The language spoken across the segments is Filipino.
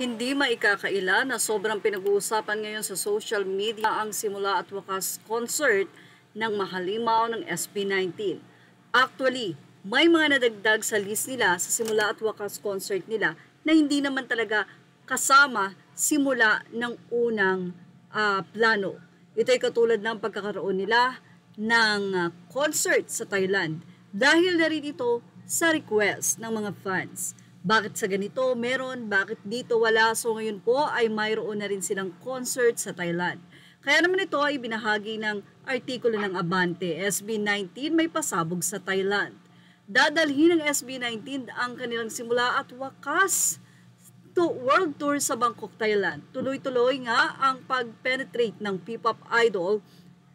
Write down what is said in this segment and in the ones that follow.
Hindi maikakaila na sobrang pinag-uusapan ngayon sa social media ang simula at wakas concert ng Mahalimaw ng SB19. Actually, may mga nadagdag sa list nila sa simula at wakas concert nila na hindi naman talaga kasama simula ng unang plano. Ito ay katulad ng pagkakaroon nila ng concert sa Thailand dahil na rin ito sa request ng mga fans. Bakit sa ganito meron, bakit dito wala? So ngayon po ay mayroon na rin silang concert sa Thailand. Kaya naman ito ay binahagi ng artikulo ng Abante. SB19 may pasabog sa Thailand. Dadalhin ng SB19 ang kanilang simula at wakas to world tour sa Bangkok, Thailand. Tuloy-tuloy nga ang pag-penetrate ng P-pop idol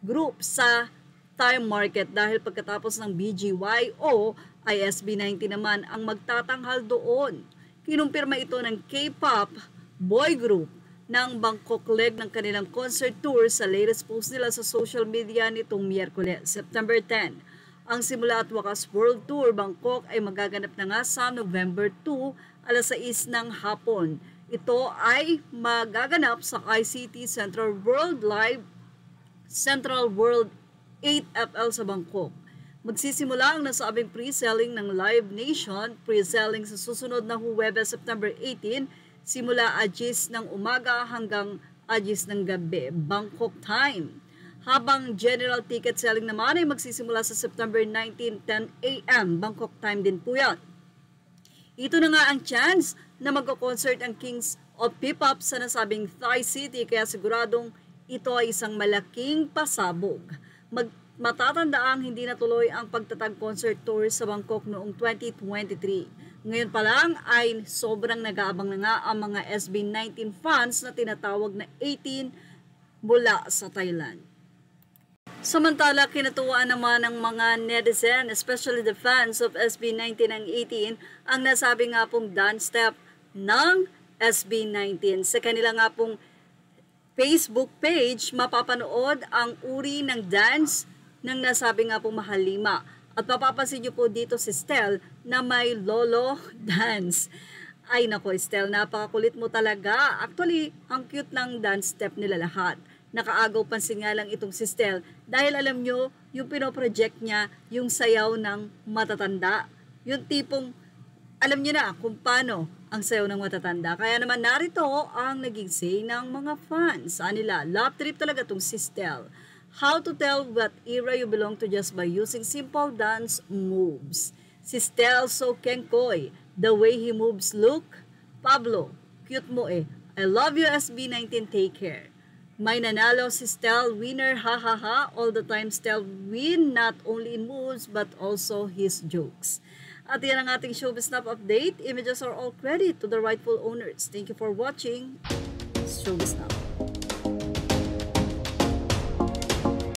group sa Thai market dahil pagkatapos ng BGYO ay SB19 naman ang magtatanghal doon. Kinumpirma ito ng K-pop boy group ng Bangkok leg ng kanilang concert tour sa latest post nila sa social media nitong Miyerkules, September 10. Ang simula at wakas world tour Bangkok ay magaganap na nga sa November 2, alas 6 ng hapon. Ito ay magaganap sa ICT Central World Live Central World 8FL sa Bangkok. Magsisimula ang nasabing pre-selling ng Live Nation, pre-selling sa susunod na Huwebes, September 18, simula 10 ng umaga hanggang 10 ng gabi, Bangkok time. Habang general ticket selling naman ay magsisimula sa September 19, 10 a.m. Bangkok time din po yan. Ito na nga ang chance na magko-concert ang Kings of P-pop sa nasabing Thai City, kaya siguradong ito ay isang malaking pasabog. Matatandaang hindi natuloy ang pagtatag concert tour sa Bangkok noong 2023. Ngayon pa lang ay sobrang nag-aabang na nga ang mga SB19 fans na tinatawag na 18 mula sa Thailand. Samantala, kinatuwaan naman ng mga netizen, especially the fans of SB19 ang 18, ang nasabi nga pong dance step ng SB19. Sa kanila nga pong Facebook page, mapapanood ang uri ng dance ng nasabi nga pong Mahalima. At mapapansin nyo po dito si Stel na may lolo dance. Ay nako Stel, napakakulit mo talaga. Actually, ang cute ng dance step nila lahat. Nakaagaw pansin nga lang itong si Stel dahil alam nyo, yung pinoproject niya, yung sayaw ng matatanda. Yung tipong, alam nyo na kung paano ang sayaw ng matatanda. Kaya naman narito ang naging say ng mga fans. Nila, love trip talaga itong si Stel. How to tell what era you belong to just by using simple dance moves. Si Stel so kenkoy. The way he moves, look. Pablo, cute mo eh. I love you SB19, take care. May nanalo si Stel, winner, ha ha ha. All the time Stel win, not only in moves but also his jokes. At yan ang ating Showbiz Snap update. Images are all credit to the rightful owners. Thank you for watching Showbiz Snap.